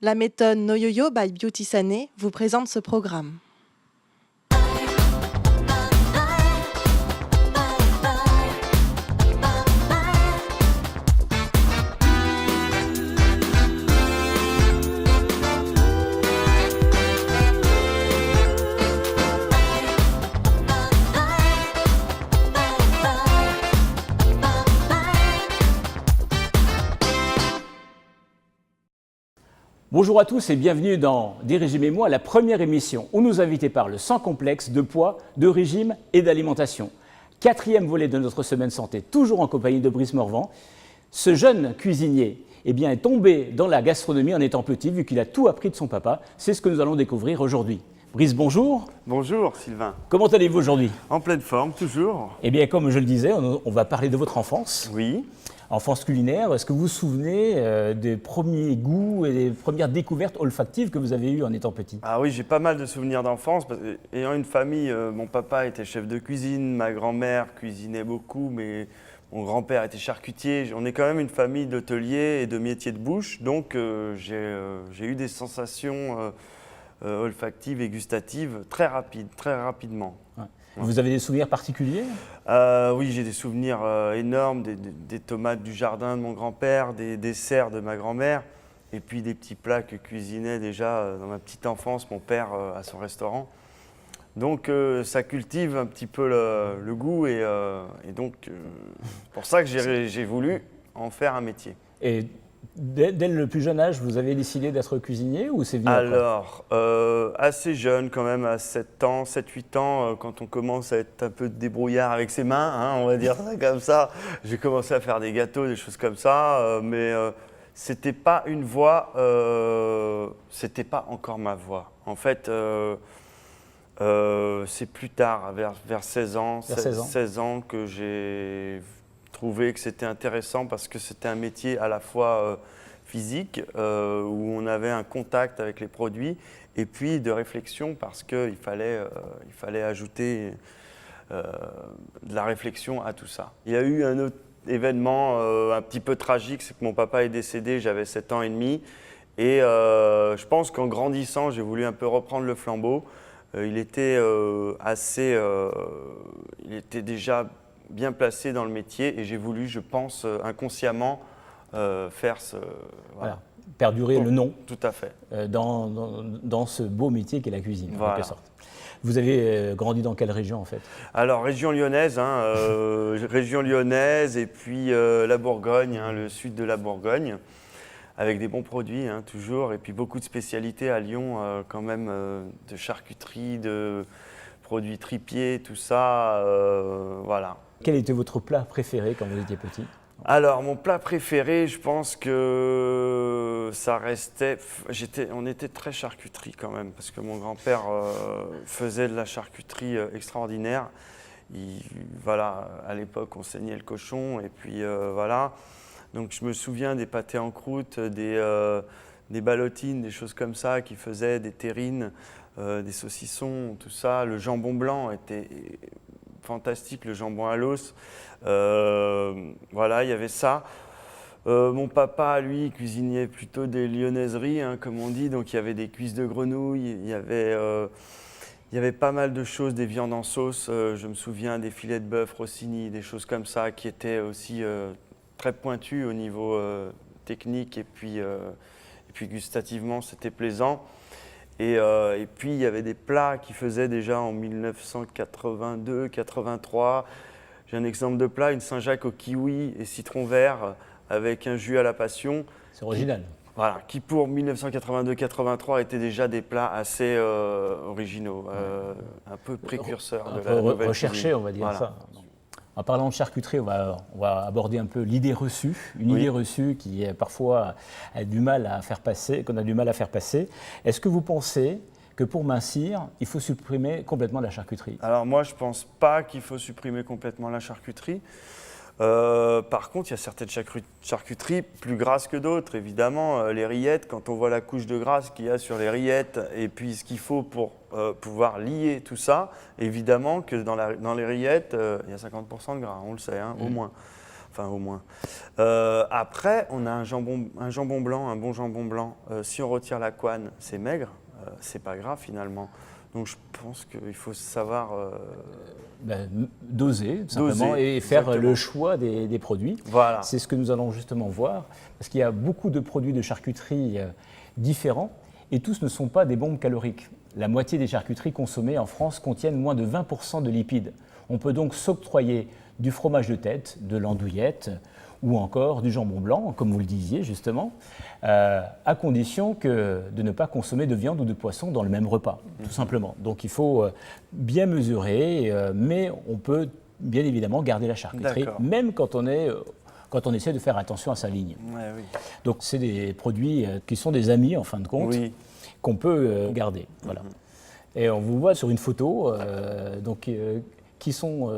La méthode No Yo-Yo by Beauty Sané vous présente ce programme. Bonjour à tous et bienvenue dans Dirigez-moi, la première émission où nous invitons par le sans complexe de poids, de régime et d'alimentation. Quatrième volet de notre semaine santé, toujours en compagnie de Brice Morvan. Ce jeune cuisinier est tombé dans la gastronomie en étant petit, vu qu'il a tout appris de son papa. C'est ce que nous allons découvrir aujourd'hui. Brice, bonjour. Bonjour Sylvain. Comment allez-vous aujourd'hui? En pleine forme, toujours. Eh bien, comme je le disais, on va parler de votre enfance. Oui. Enfance culinaire, est-ce que vous vous souvenez des premiers goûts et des premières découvertes olfactives que vous avez eues en étant petit? Ah oui, j'ai pas mal de souvenirs d'enfance. Ayant une famille, mon papa était chef de cuisine, ma grand-mère cuisinait beaucoup, mais mon grand-père était charcutier. On est quand même une famille d'hôteliers et de métiers de bouche, donc j'ai eu des sensations olfactives et gustatives très rapidement. Ouais. Vous avez des souvenirs particuliers? Oui, j'ai des souvenirs énormes, des tomates du jardin de mon grand-père, des desserts de ma grand-mère, et puis des petits plats que cuisinait déjà dans ma petite enfance mon père à son restaurant. Donc ça cultive un petit peu le goût, et donc c'est pour ça que j'ai voulu en faire un métier. Et dès le plus jeune âge, vous avez décidé d'être cuisinier ou c'est venu après? Alors, assez jeune quand même, à 7 ans, 7-8 ans, quand on commence à être un peu débrouillard avec ses mains, hein, on va dire ça comme ça, j'ai commencé à faire des gâteaux, des choses comme ça, mais c'était pas une voie, c'était pas encore ma voie. En fait, c'est plus tard, vers 16 ans, 16 ans que j'ai trouvé que c'était intéressant parce que c'était un métier à la fois physique, où on avait un contact avec les produits, et puis de réflexion parce qu'il fallait ajouter de la réflexion à tout ça. Il y a eu un autre événement un petit peu tragique, c'est que mon papa est décédé, j'avais 7 ans et demi, et je pense qu'en grandissant, j'ai voulu un peu reprendre le flambeau. Il était déjà bien placé dans le métier, et j'ai voulu, je pense, inconsciemment faire ce… Voilà. Perdurer le nom. Tout à fait. Dans ce beau métier qu'est la cuisine, voilà. en quelque sorte. Vous avez grandi dans quelle région en fait? Alors, région lyonnaise, région lyonnaise, et puis la Bourgogne, le sud de la Bourgogne, avec des bons produits, toujours, et puis beaucoup de spécialités à Lyon, quand même, de charcuterie, de produits tripiers, tout ça, voilà. Quel était votre plat préféré quand vous étiez petit? Alors, mon plat préféré, je pense que ça restait… On était très charcuterie quand même, parce que mon grand-père faisait de la charcuterie extraordinaire. Voilà, à l'époque, on saignait le cochon, et puis voilà. Donc, je me souviens des pâtés en croûte, des ballotines, des choses comme ça, qui faisaient des terrines, des saucissons, tout ça. Le jambon blanc était fantastique, le jambon à l'os. Voilà, il y avait ça. Mon papa, lui, cuisinait plutôt des lyonnaiseries, comme on dit. Donc, il y avait des cuisses de grenouille, il y avait pas mal de choses, des viandes en sauce. Je me souviens des filets de bœuf Rossini, des choses comme ça, qui étaient aussi très pointues au niveau technique, et puis gustativement, c'était plaisant. Et puis, il y avait des plats qui faisaient déjà en 1982-83. J'ai un exemple de plat, une Saint-Jacques au kiwi et citron vert avec un jus à la passion. C'est original. Voilà, qui pour 1982-83 étaient déjà des plats assez originaux, un peu précurseurs de la nouvelle recherché, cuisine. on va dire Voilà. ça. En parlant de charcuterie, on va aborder un peu l'idée reçue, idée reçue qui parfois a du mal à faire passer, qu'on a du mal à faire passer. Est-ce que vous pensez que pour mincir, il faut supprimer complètement la charcuterie? Alors moi, je ne pense pas qu'il faut supprimer complètement la charcuterie. Par contre, il y a certaines charcuteries plus grasses que d'autres, évidemment. Les rillettes, quand on voit la couche de graisse qu'il y a sur les rillettes, et puis ce qu'il faut pour pouvoir lier tout ça, évidemment que dans les rillettes, il y a 50% de gras, on le sait, au moins. enfin au moins. Après, on a un jambon blanc, un bon jambon blanc. Si on retire la couenne, c'est maigre, c'est pas grave finalement. Donc je pense qu'il faut savoir doser simplement et faire exactement. le choix des produits. Voilà. C'est ce que nous allons justement voir, parce qu'il y a beaucoup de produits de charcuterie différents et tous ne sont pas des bombes caloriques. La moitié des charcuteries consommées en France contiennent moins de 20% de lipides. On peut donc s'octroyer du fromage de tête, de l'andouillette ou encore du jambon blanc, comme vous le disiez justement, à condition de ne pas consommer de viande ou de poisson dans le même repas, tout simplement. Donc il faut bien mesurer, mais on peut bien évidemment garder la charcuterie, même quand on essaie de faire attention à sa ligne. Ouais, oui. Donc c'est des produits qui sont des amis en fin de compte, qu'on peut garder. Voilà. Et on vous voit sur une photo, qui sont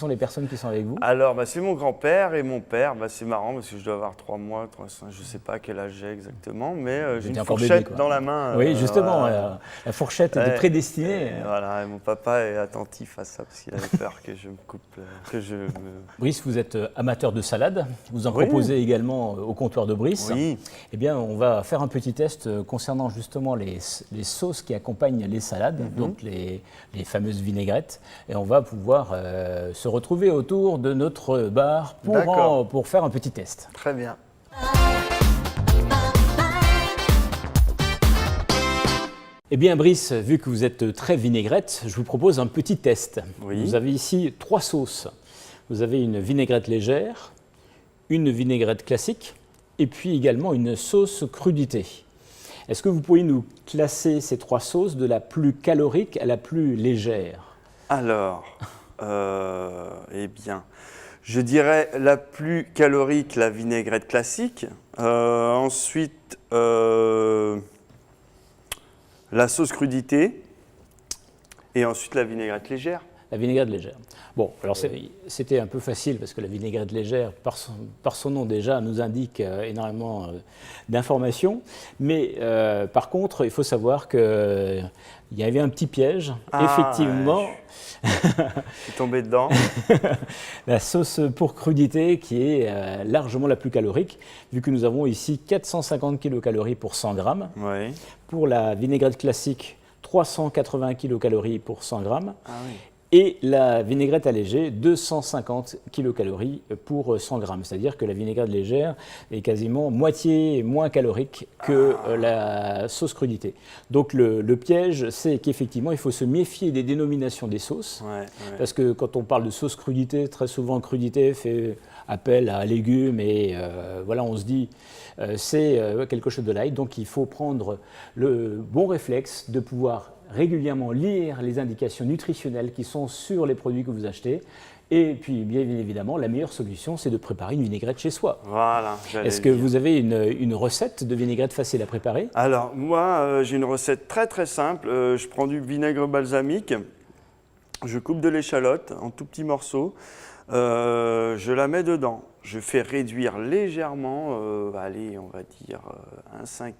les personnes qui sont avec vous? Alors, c'est mon grand-père et mon père. C'est marrant parce que je dois avoir 3 mois, 3, 5, je ne sais pas quel âge j'ai exactement, mais j'ai une fourchette dans la main. Oui, justement, la fourchette était prédestinée. Voilà, et mon papa est attentif à ça parce qu'il avait peur que je me coupe, Brice, vous êtes amateur de salade, vous en proposez également au comptoir de Brice. Oui. Eh bien, on va faire un petit test concernant justement les sauces qui accompagnent les salades, donc les fameuses vinaigrettes, et on va pouvoir se retrouver autour de notre bar pour faire un petit test. Très bien. Eh bien Brice, vu que vous êtes très vinaigrette, je vous propose un petit test. Oui. Vous avez ici 3 sauces. Vous avez une vinaigrette légère, une vinaigrette classique et puis également une sauce crudité. Est-ce que vous pourriez nous classer ces 3 sauces de la plus calorique à la plus légère ? Alors, eh bien, je dirais la plus calorique, la vinaigrette classique. Ensuite, la sauce crudité. Et ensuite, la vinaigrette légère. La vinaigrette légère. Bon, alors c'était un peu facile parce que la vinaigrette légère, par son nom déjà, nous indique énormément d'informations. Mais par contre, il faut savoir qu'il y avait un petit piège. Effectivement, je suis tombé dedans. La sauce pour crudité qui est largement la plus calorique, vu que nous avons ici 450 kcal pour 100 grammes. Oui. Pour la vinaigrette classique, 380 kcal pour 100 grammes. Ah oui. Et la vinaigrette allégée, 250 kcal pour 100 grammes. C'est-à-dire que la vinaigrette légère est quasiment moitié moins calorique que la sauce crudité. Donc le piège, c'est qu'effectivement, il faut se méfier des dénominations des sauces. Parce que quand on parle de sauce crudité, très souvent crudité fait appel à légumes et voilà, on se dit c'est quelque chose de light. Donc il faut prendre le bon réflexe de pouvoir régulièrement lire les indications nutritionnelles qui sont sur les produits que vous achetez. Et puis, bien évidemment, la meilleure solution, c'est de préparer une vinaigrette chez soi. Voilà. Est-ce que vous avez une recette de vinaigrette facile à préparer? Alors, moi, j'ai une recette très très simple. Je prends du vinaigre balsamique, je coupe de l'échalote en tout petits morceaux, je la mets dedans. Je fais réduire légèrement, allez, on va dire 1/5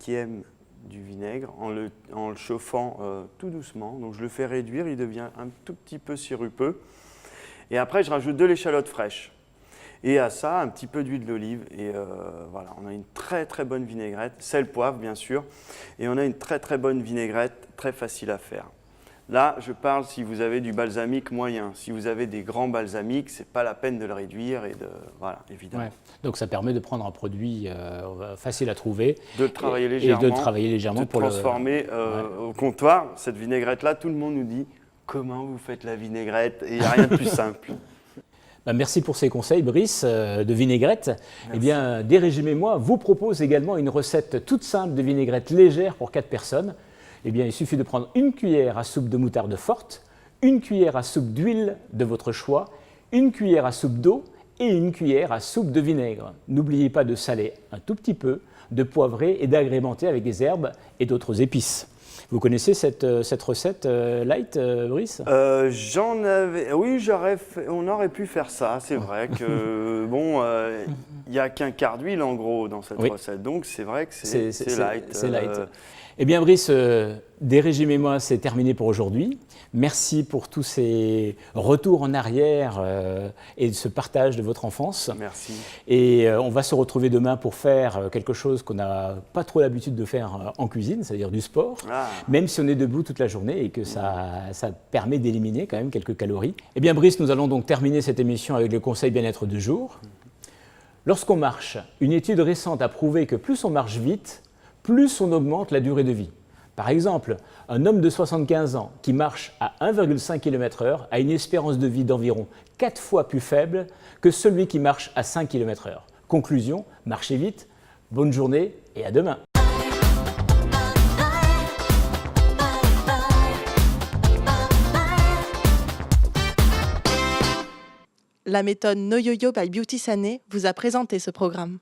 du vinaigre en le chauffant tout doucement. Donc je le fais réduire, il devient un tout petit peu sirupeux. Et après, je rajoute de l'échalote fraîche. Et à ça, un petit peu d'huile d'olive. Et voilà, on a une très très bonne vinaigrette. Sel, poivre, bien sûr. Et on a une très très bonne vinaigrette, très facile à faire. Là, je parle si vous avez du balsamique moyen. Si vous avez des grands balsamiques, ce n'est pas la peine de le réduire et de… Voilà, évidemment. Ouais. Donc ça permet de prendre un produit facile à trouver. De le travailler légèrement. Et de le travailler légèrement pour transformer au comptoir. Cette vinaigrette-là, tout le monde nous dit « Comment vous faites la vinaigrette ?» Et il n'y a rien de plus simple. Merci pour ces conseils, Brice, de vinaigrette. Merci. Eh bien, Dérégime et moi vous propose également une recette toute simple de vinaigrette légère pour 4 personnes. Eh bien, il suffit de prendre une cuillère à soupe de moutarde forte, une cuillère à soupe d'huile de votre choix, une cuillère à soupe d'eau et une cuillère à soupe de vinaigre. N'oubliez pas de saler un tout petit peu, de poivrer et d'agrémenter avec des herbes et d'autres épices. Vous connaissez cette recette light, Brice? J'en avais… Oui, on aurait pu faire ça. C'est vrai que, bon, il n'y a qu'un quart d'huile en gros dans cette recette. Donc, c'est vrai que c'est light. C'est light. Eh bien Brice, Des régimes et moi, c'est terminé pour aujourd'hui. Merci pour tous ces retours en arrière et ce partage de votre enfance. Merci. Et on va se retrouver demain pour faire quelque chose qu'on n'a pas trop l'habitude de faire en cuisine, c'est-à-dire du sport, même si on est debout toute la journée et que ça permet d'éliminer quand même quelques calories. Eh bien Brice, nous allons donc terminer cette émission avec le conseil bien-être du jour. Lorsqu'on marche, une étude récente a prouvé que plus on marche vite, plus on augmente la durée de vie. Par exemple, un homme de 75 ans qui marche à 1,5 km/h a une espérance de vie d'environ 4 fois plus faible que celui qui marche à 5 km/h. Conclusion, marchez vite, bonne journée et à demain. La méthode No Yo-Yo by Beauty Sané vous a présenté ce programme.